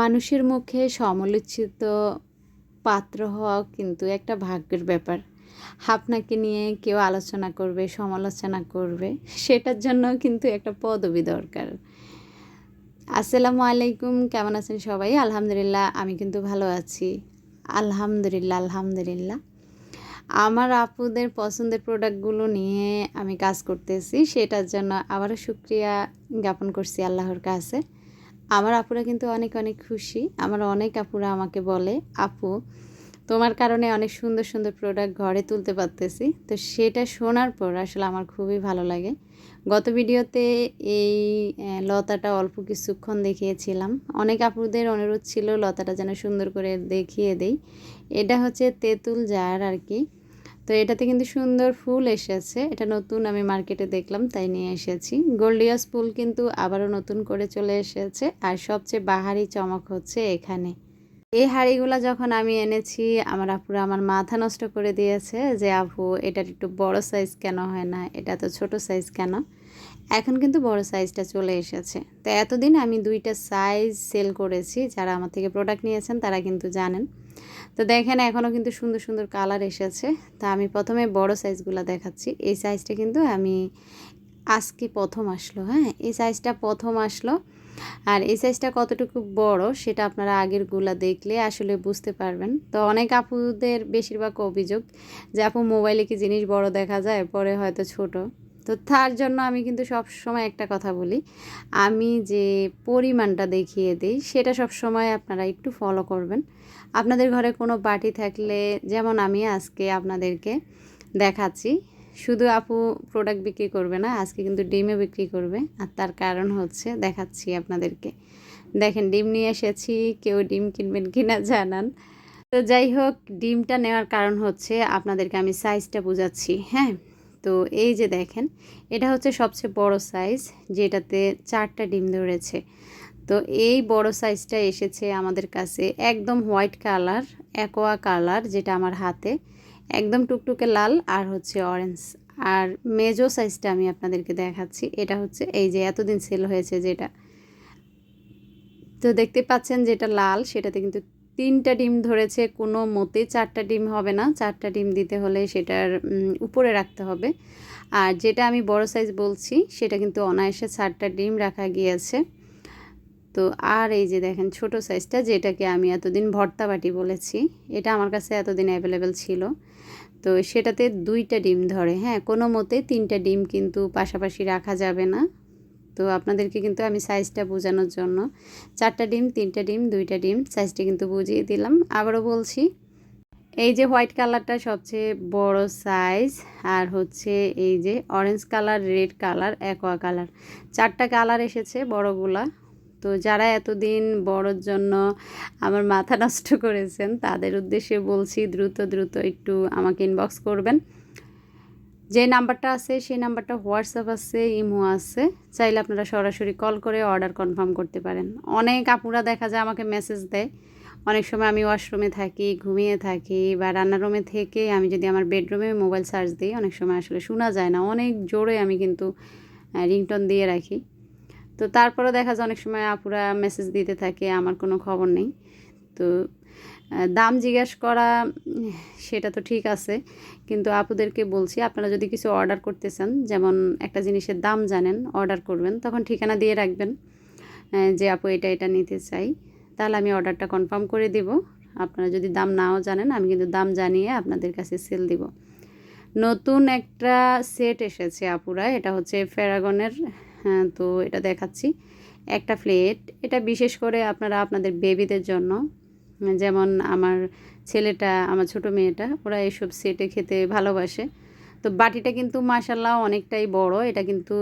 মানুষের মুখে সমালোচিত পাত্র হওয়া কিন্তু একটা ভাগ্যের ব্যাপার। আপনাকে নিয়ে কেউ আলোচনা করবে, সমালোচনা করবে, সেটার জন্য কিন্তু একটা পদবি দরকার। আসসালামু আলাইকুম, কেমন আছেন সবাই? আলহামদুলিল্লাহ, আমি কিন্তু ভালো আছি। আলহামদুলিল্লাহ। আমার আপুদের পছন্দের প্রোডাক্টগুলো নিয়ে আমি কাজ করতেছি, সেটার জন্য আবারও শুকরিয়া জ্ঞাপন করছি আল্লাহর কাছে। আমার আপুরা কিন্তু অনেক অনেক খুশি। আমার অনেক আপুরা আমাকে বলে, আপু তোমার কারণে অনেক সুন্দর সুন্দর প্রোডাক্ট ঘরে তুলতে পারতেছি। তো সেটা শোনার পর আসলে আমার খুবই ভালো লাগে। গত ভিডিওতে এই লতাটা অল্প কিছুক্ষণ দেখিয়েছিলাম। অনেক আপুদের অনুরোধ ছিল লতাটা যেন সুন্দর করে দেখিয়ে দেই। এটা হচ্ছে তেঁতুল জার আর কি। তো এটাতে কিন্তু সুন্দর ফুল এসেছে। এটা নতুন আমি মার্কেটে দেখলাম, তাই নিয়ে এসেছি। গোল্ডিয়াস ফুল কিন্তু আবারও নতুন করে চলে এসেছে। আর সবচেয়ে বাহারি চমক হচ্ছে এখানে, এই হাঁড়িগুলো যখন আমি এনেছি আমার আপুরা আমার মাথা নষ্ট করে দিয়েছে যে আপু এটার একটু বড় সাইজ কেন হয় না, এটা তো ছোট সাইজ কেন। এখন কিন্তু বড় সাইজটা চলে এসেছে। তো এতদিন আমি দুইটা সাইজ সেল করেছি, যারা আমার থেকে প্রোডাক্ট নিয়েছেন তারা কিন্তু জানেন। তো দেখেন এখনও কিন্তু সুন্দর সুন্দর কালার এসেছে। তা আমি প্রথমে বড় সাইজগুলো দেখাচ্ছি। এই সাইজটা কিন্তু আমি আজকে প্রথম আসলো, হ্যাঁ এই সাইজটা প্রথম আসলো। আর এই সাইজটা কতটুকু বড় সেটা আপনারা আগেরগুলা দেখলে আসলে বুঝতে পারবেন। তো অনেক আপুদের বেশিরভাগ অভিযোগ যে আপু মোবাইলে কি জিনিস বড় দেখা যায়, পরে হয়তো ছোট। তো তার জন্য আমি কিন্তু সব সময় একটা কথা বলি, আমি যে পরিমাণটা দেখিয়ে দিই সেটা সব সময় আপনারা একটু ফলো করবেন। আপনাদের ঘরে কোনো বাটি থাকলে, যেমন আমি আজকে আপনাদেরকে দেখাচ্ছি, শুধু আপু প্রোডাক্ট বিক্রি করবে না, আজকে কিন্তু ডিমও বিক্রি করবে। আর তার কারণ হচ্ছে দেখাচ্ছি আপনাদেরকে। দেখেন ডিম নিয়ে এসেছি, কেউ ডিম কিনবেন কিনা জানান। তো যাই হোক, ডিমটা নেওয়ার কারণ হচ্ছে আপনাদেরকে আমি সাইজটা বোঝাচ্ছি। হ্যাঁ, তো এই যে দেখেন, এটা হচ্ছে সবচেয়ে বড় সাইজ, যেটাতে 4টা ডিম ধরেছে। তো এই বড় সাইজটা এসেছে আমাদের কাছে একদম হোয়াইট কালার, অ্যাকোয়া কালার, যেটা আমার হাতে একদম টুকটুকে লাল আর হচ্ছে অরেঞ্জ। আর মেজো সাইজটা আমি আপনাদেরকে দেখাচ্ছি। এটা হচ্ছে এই যে এতদিন সেল হয়েছে যেটা, তো দেখতে পাচ্ছেন যেটা লাল, সেটাতে কিন্তু 3টা ডিম ধরেছে। কোনো মতে 4টা ডিম হবে না, 4টা ডিম দিতে হলে সেটার উপরে রাখতে হবে। আর যেটা আমি বড় সাইজ বলছি সেটা কিন্তু অনায়াসে 4টা ডিম রাখা গিয়েছে। তো আর এই যে দেখেন ছোট সাইজটা, যেটাকে আমি এতদিন ভর্তা বাটি বলেছি, এটা আমার কাছে এতদিন অ্যাভেলেবেল ছিল। তো সেটাতে 2টা ডিম ধরে। হ্যাঁ, কোনো মতে 3টা ডিম কিন্তু পাশাপাশি রাখা যাবে না। তো আপনাদেরকে কিন্তু আমি সাইজটা বোঝানোর জন্য 4টা ডিম, 3টা ডিম, 2টা ডিম সাইজটা কিন্তু বুঝিয়ে দিলাম। আবারও বলছি, এই যে হোয়াইট কালারটা সবচেয়ে বড় সাইজ, আর হচ্ছে এই যে orange colour, red colour, aqua colour, 4টা কালার এসেছে বড়গুলা। তো যারা এতদিন বড়র জন্য আমার মাথা নষ্ট করেছেন তাদের উদ্দেশ্যে বলছি, দ্রুত দ্রুত একটু আমাকে ইনবক্স করবেন। যে নাম্বারটা আছে সেই নাম্বারটা হোয়াটসঅ্যাপ আছে, ইমো আছে, চাইলে আপনারা সরাসরি কল করে অর্ডার কনফার্ম করতে পারেন। অনেক আপুরা দেখা যায় আমাকে মেসেজ দেয়, অনেক সময় আমি ওয়াশরুমে থাকি, ঘুমিয়ে থাকি, বা রান্নার রুমে থেকে আমি যদি আমার বেডরুমে মোবাইল চার্জ দিই, অনেক সময় আসলে শোনা যায় না, অনেক জোরে আমি কিন্তু রিংটোন দিয়ে রাখি। তো তারপরে দেখা যায় অনেক সময় আপুরা মেসেজ দিতে থাকে, আমার কোনো খবর নেই। তো দাম জিজ্ঞাসা করা সেটা তো ঠিক আছে, কিন্তু আপুদেরকে বলছি আপনারা যদি কিছু অর্ডার করতে চান, যেমন একটা জিনিসের দাম জানেন, অর্ডার করবেন, তখন ঠিকানা দিয়ে রাখবেন যে আপু এটা এটা নিতে চাই, তাহলে আমি অর্ডারটা কনফার্ম করে দেব। আপনারা যদি দাম নাও জানেন, আমি কিন্তু দাম জানিয়ে আপনাদের কাছে সেল দিব। নতুন একটা সেট এসেছে আপুরা, এটা হচ্ছে ফেরাগনের। হ্যাঁ, তো এটা দেখাচ্ছি একটা প্লেট। এটা বিশেষ করে আপনারা আপনাদের বেবিদের জন্য, যেমন আমার ছেলেটা, আমার ছোট মেয়েটা, ওরা এসব সেটে খেতে ভালোবাসে। তো বাটিটা কিন্তু মাশাল্লাহ অনেকটাই বড়। এটা কিন্তু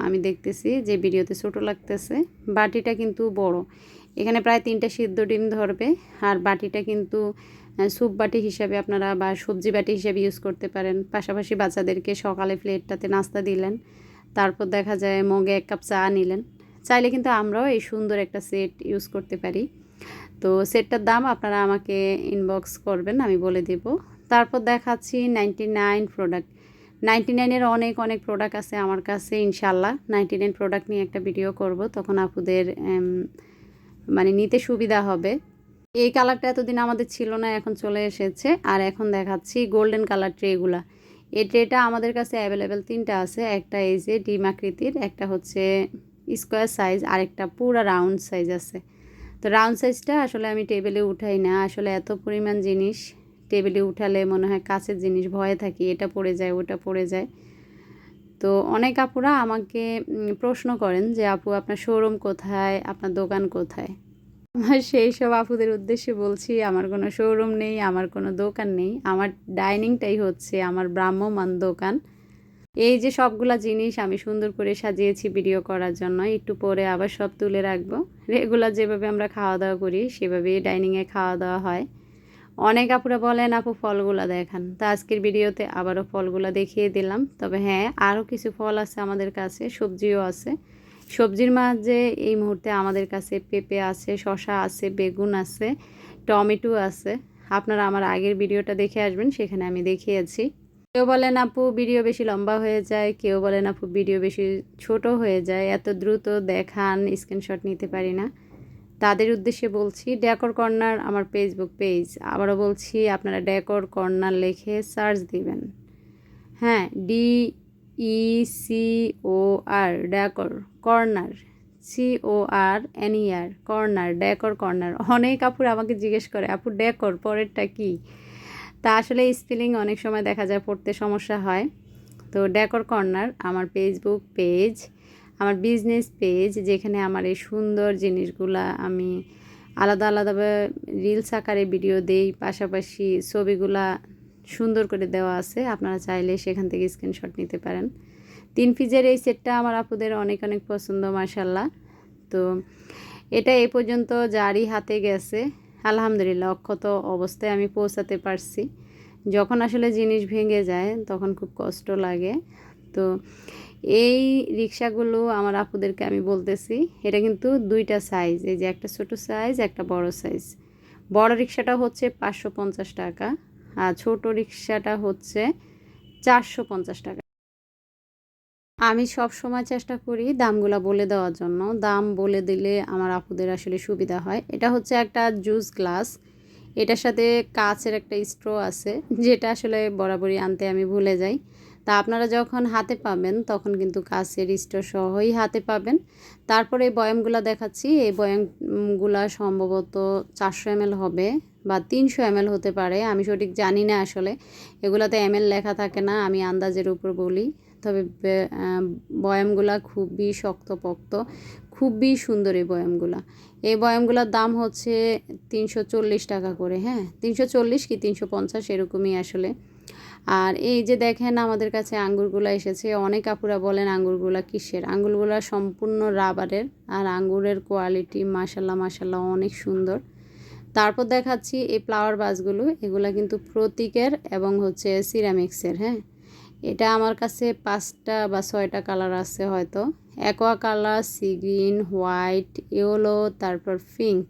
আমি দেখতেছি যে ভিডিওতে ছোট লাগতেছে, বাটিটা কিন্তু বড়। এখানে প্রায় 3টা সিদ্ধ ডিম ধরবে। আর বাটিটা কিন্তু স্যুপ বাটি হিসাবে আপনারা বা সবজি বাটি হিসাবে ইউজ করতে পারেন। পাশাপাশি বাচ্চাদেরকে সকালে প্লেটটাতে নাস্তা দিলেন, তারপর দেখা যায় মগে 1 কাপ চা নিলেন। চাইলে কিন্তু আমরাও এই সুন্দর একটা সেট ইউজ করতে পারি। তো সেটটার দাম আপনারা আমাকে ইনবক্স করবেন, আমি বলে দেব। তারপর দেখাচ্ছি 99 প্রোডাক্ট। 99-এর অনেক অনেক প্রোডাক্ট আছে আমার কাছে, ইনশাল্লাহ 99 প্রোডাক্ট নিয়ে একটা ভিডিও করব, তখন আপুদের মানে নিতে সুবিধা হবে। এই কালারটা এতদিন আমাদের ছিল না, এখন চলে এসেছে। আর এখন দেখাচ্ছি গোল্ডেন কালার ট্রেগুলা। এই ট্রেটা আমাদের কাছে অ্যাভেলেবেল 3টা আছে। একটা এই যে ডিম আকৃতির, একটা হচ্ছে স্কোয়ার সাইজ, আর একটা পুরা রাউন্ড সাইজ আছে। তো রাউন্ড সাইজটা আসলে আমি টেবিলে উঠাই না, আসলে এত পরিমাণ জিনিস টেবিলে উঠালে মনে হয় কাছের জিনিস, ভয়ে থাকি এটা পড়ে যায় ওটা পড়ে যায়। তো অনেক আপুরা আমাকে প্রশ্ন করেন যে আপু আপনার শোরুম কোথায়, আপনার দোকান কোথায়। সেই সব আপুদের উদ্দেশ্যে বলছি আমার কোনো শোরুম নেই, আমার কোনো দোকান নেই, আমার ডাইনিংটাই হচ্ছে আমার ভ্রাম্যমাণ দোকান। এই যে সবগুলা জিনিস আমি সুন্দর করে সাজিয়েছি ভিডিও করার জন্য, একটু পরে আবার সব তুলে রাখবো। রেগুলার যেভাবে আমরা খাওয়া দাওয়া করি সেভাবেই ডাইনিংয়ে খাওয়া দাওয়া হয়। অনেক আপুরা বলেন আপু ফলগুলা দেখান, তো আজকের ভিডিওতে আবারও ফলগুলা দেখিয়ে দিলাম। তবে হ্যাঁ, আরও কিছু ফল আছে আমাদের কাছে, সবজিও আছে। সবজির মাঝে এই মুহূর্তে আমাদের কাছে পেঁপে আছে, শসা আছে, বেগুন আছে, টমেটো আছে। আপনারা আমার আগের ভিডিওটা দেখে আসবেন, সেখানে আমি দেখিয়েছি। কেউ বলেন আপু ভিডিও বেশি লম্বা হয়ে যায়, কেউ বলেন আপু ভিডিও বেশি ছোট হয়ে যায়, এত দ্রুত দেখান স্ক্রিনশট নিতে পারি না। তাদের উদ্দেশ্যে বলছি ডেকর কর্নার আমার ফেসবুক পেজ। আবারও বলছি আপনারা ডেকর কর্নার লিখে সার্চ দিবেন। হ্যাঁ, DECOR decor corner, CORNER corner, decor corner. অনেক আপুরা আমাকে জিজ্ঞেস করে আপু ডেকর পরেরটা কি, তা আসলে স্পেলিং অনেক সময় দেখা যায় পড়তে সমস্যা হয়। তো ডেকর কর্নার আমার ফেসবুক পেজ, আমার বিজনেস পেজ, যেখানে আমার এই সুন্দর জিনিসগুলা আমি আলাদা আলাদাভাবে রিলস আকারে ভিডিও দেই, পাশাপাশি ছবিগুলা সুন্দর করে দেওয়া আছে। আপনারা চাইলে সেখান থেকে স্ক্রিনশট নিতে পারেন। 3 পিসের এই সেটটা আমার আপুদের অনেক অনেক পছন্দ মাশাল্লাহ। তো এটা এই পর্যন্ত যারই হাতে গেছে আলহামদুলিল্লাহ অক্ষত অবস্থায় আমি পৌঁছাতে পারছি। যখন আসলে জিনিস ভেঙে যায় তখন খুব কষ্ট লাগে। তো এই রিক্সাগুলো আমার আপুদেরকে আমি বলতেছি, এটা কিন্তু 2টা সাইজ, এই যে একটা ছোট সাইজ একটা বড় সাইজ। বড় রিক্সাটা হচ্ছে 550 টাকা, আর ছোট রিক্সাটা হচ্ছে 450 টাকা। আমি সব সময় চেষ্টা করি দামগুলা বলে দেওয়ার জন্য, দাম বলে দিলে আমার আপুদের আসলে সুবিধা হয়। এটা হচ্ছে একটা জুস গ্লাস, এটার সাথে কাচের একটা স্ট্র আছে, যেটা আসলে বরাবরই আনতে আমি ভুলে যাই। তা আপনারা যখন হাতে পাবেন তখন কিন্তু কাচের স্ট্র সহই হাতে পাবেন। তারপরে এই বয়ামগুলা দেখাচ্ছি, এই বয়ামগুলা সম্ভবত 400 ml হবে বা 300 ml হতে পারে, আমি সঠিক জানি না আসলে। এগুলাতে ml লেখা থাকে না, আমি আন্দাজের উপর বলি। তবে বয়ামগুলা খুবই শক্তপোক্ত, খুবই সুন্দর এই বয়ামগুলা। এই বয়ামগুলোর দাম হচ্ছে 340 টাকা করে। হ্যাঁ, 340 কি 350 এরকমই আসলে। আর এই যে দেখেন আমাদের কাছে আঙ্গুরগুলো এসেছে, অনেক আপুরা বলেন আঙ্গুরগুলা কিসের। আঙ্গুরগুলা সম্পূর্ণ রাবারের, আর আঙ্গুরের কোয়ালিটি মাশাল্লাহ মাশাল্লাহ অনেক সুন্দর। তারপর দেখাচ্ছি এই ফ্লাওয়ার ভাসগুলো, এগুলা কিন্তু প্রতীকের এবং হচ্ছে সিরামিক্সের। হ্যাঁ, এটা আমার কাছে 5টা বা 6টা কালার আছে হয়তো। Aqua colour, sea green, white, yellow, তারপর পিঙ্ক।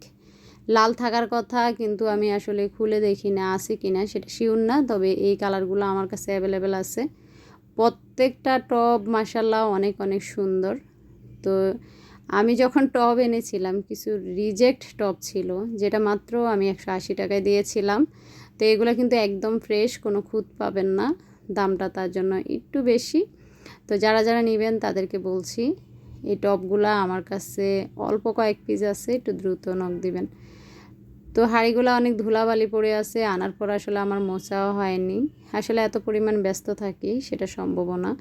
লাল থাকার কথা, কিন্তু আমি আসলে খুলে দেখি না আছে কিনা, সেটা শিওর না। তবে এই কালারগুলো আমার কাছে অ্যাভেলেবেল আছে। প্রত্যেকটা টব মাশাল্লাহ অনেক অনেক সুন্দর। তো আমি যখন টব এনেছিলাম কিছু রিজেক্ট টব ছিল, যেটা মাত্র আমি 180 টাকায় দিয়েছিলাম। তো এগুলো কিন্তু একদম ফ্রেশ, কোনো খুঁত পাবেন না, দামটা তার জন্য একটু বেশি। তো যারা যারা নেবেন তাদেরকে বলছি এই টপগুলা আমার কাছে অল্প কয়েক পিস আছে, একটু দ্রুত নক দিবেন। তো হাঁড়িগুলো অনেক ধুলাবালি পড়ে আছে, আনার পর আসলে আমার মোছাও হয়নি, আসলে এত পরিমাণ ব্যস্ত থাকি সেটা সম্ভব না।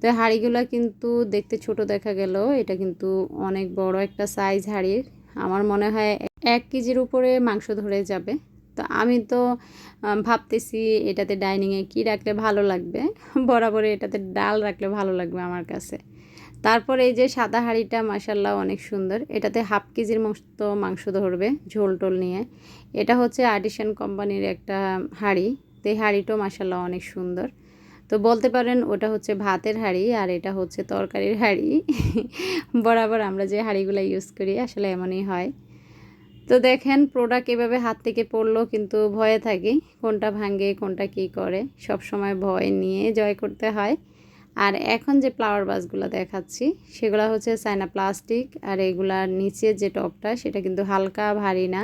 তো হাঁড়িগুলো কিন্তু দেখতে ছোট দেখা গেল, এটা কিন্তু অনেক বড় একটা সাইজ হাঁড়ির। আমার মনে হয় 1 কেজির উপরে মাংস ধরে যাবে। তো আমি তো ভাবতেছি এটাতে ডাইনিংয়ে কি রাখলে ভালো লাগবে, বরাবরই এটাতে ডাল রাখলে ভালো লাগবে আমার কাছে। তারপর এই যে সাদা হাঁড়িটা মাশাল্লাহ অনেক সুন্দর, এটাতে 1/2 কেজির মতো মাংস ধরবে ঝোল টোল নিয়ে। এটা হচ্ছে আর্টিসান কোম্পানির একটা হাঁড়ি। তো এই হাঁড়িটাও মাশাল্লাহ অনেক সুন্দর। তো বলতে পারেন ওটা হচ্ছে ভাতের হাঁড়ি আর এটা হচ্ছে তরকারির হাঁড়ি। বরাবর আমরা যে হাঁড়িগুলো ইউজ করি আসলে এমনই হয়। তো দেখেন প্রোডাক্ট এভাবে হাত থেকে পড়লো, কিন্তু ভয়ে থাকি কোনটা ভাঙে কোনটা কী করে, সব সময় ভয় নিয়ে জয় করতে হয়। আর এখন যে ফ্লাওয়ার ভাসগুলো দেখাচ্ছি সেগুলো হচ্ছে চায়না প্লাস্টিক, আর এগুলার নিচে যে টপটা সেটা কিন্তু হালকা ভারী না।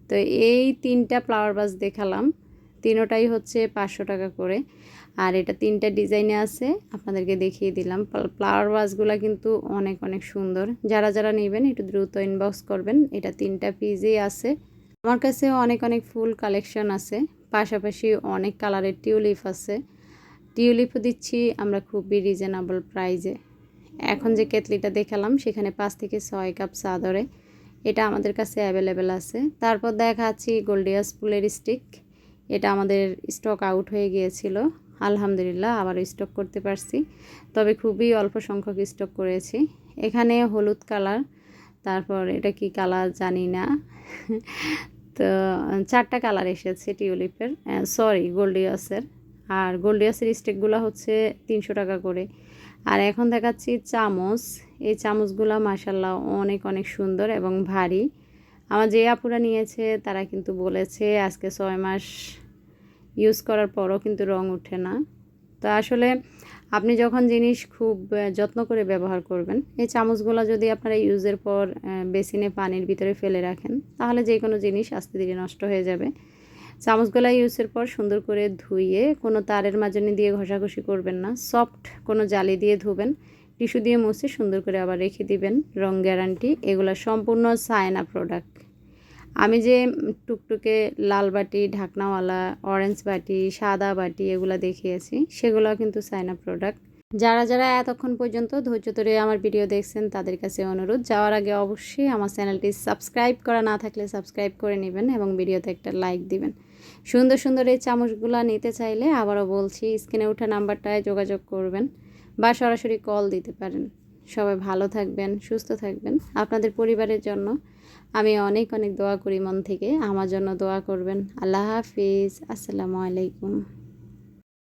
তো এই 3টা ফ্লাওয়ার ভাস দেখালাম, তিনোটাই হচ্ছে 500 টাকা করে। আর এটা 3টা ডিজাইনে আছে, আপনাদেরকে দেখিয়ে দিলাম। ফ্লাওয়ার ভাসগুলো কিন্তু অনেক অনেক সুন্দর। যারা যারা নেবেন একটু দ্রুত ইনবক্স করবেন। এটা 3টা পিসেই আছে। আমার কাছে অনেক অনেক ফুল কালেকশন আছে, পাশাপাশি অনেক কালারের টিউলিপ আছে। টিউলিপও দিচ্ছি আমরা খুবই রিজনেবল প্রাইজে। এখন যে কেতলিটা দেখালাম সেখানে 5 থেকে 6 কাপ চা ধরে, এটা আমাদের কাছে অ্যাভেলেবেল আছে। তারপর দেখাচ্ছি গোল্ডিয়াস ফুলের স্টিক, এটা আমাদের স্টক আউট হয়ে গিয়েছিল, আলহামদুলিল্লাহ আবারও স্টক করতে পারছি, তবে খুবই অল্প সংখ্যক স্টক করেছি। এখানে হলুদ কালার, তারপর এটা কি কালার জানি না তো 4টা কালার এসেছে টিউলিপের, সরি গোল্ডিয়াসের। আর গোল্ডিয়াসের স্টিকগুলো হচ্ছে 300 টাকা করে। আর এখন দেখাচ্ছি চামচ, এই চামচগুলো মাশাল্লাহ অনেক অনেক সুন্দর এবং ভারী। আমার যে আপুরা নিয়েছে তারা কিন্তু বলেছে আজকে 6 মাস ইউজ করার পরও কিন্তু রং ওঠে না। তো আসলে আপনি যখন জিনিস খুব যত্ন করে ব্যবহার করবেন, এই চামচগুলো যদি আপনারা ইউজের পর বেসিনে পানির ভিতরে ফেলে রাখেন তাহলে যে কোনো জিনিস আস্তে ধীরে নষ্ট হয়ে যাবে। চামচগুলো ইউজের পর সুন্দর করে ধুইয়ে কোনো তারের মাজনি দিয়ে ঘষাঘষি করবেন না, সফট কোনো জালি দিয়ে ধুবেন, টিস্যু দিয়ে মুছে সুন্দর করে আবার রেখে দিবেন, রং গ্যারান্টি। এগুলো সম্পূর্ণ চায়না প্রোডাক্ট। আমি যে টুকটুকে লাল বাটি, ঢাকনাওয়ালা, অরেঞ্জ বাটি, সাদা বাটি এগুলো দেখিয়েছি সেগুলো কিন্তু চায়না প্রোডাক্ট। যারা যারা এতক্ষণ পর্যন্ত ধৈর্য ধরে আমার ভিডিও দেখছেন তাদের কাছে অনুরোধ, যাওয়ার আগে অবশ্যই আমার চ্যানেলটি সাবস্ক্রাইব করা না থাকলে সাবস্ক্রাইব করে নেবেন এবং ভিডিওতে একটা লাইক দিবেন। সুন্দর সুন্দর এই চামচগুলো নিতে চাইলে আবারও বলছি স্ক্রিনে ওঠা নাম্বারটায় যোগাযোগ করবেন বা সরাসরি কল দিতে পারেন। সবাই ভালো থাকবেন, সুস্থ থাকবেন। আপনাদের পরিবারের জন্য আমি অনেক অনেক দোয়া করি মন থেকে, আমার জন্য দোয়া করবেন। আল্লাহ হাফিজ, আসসালামু আলাইকুম।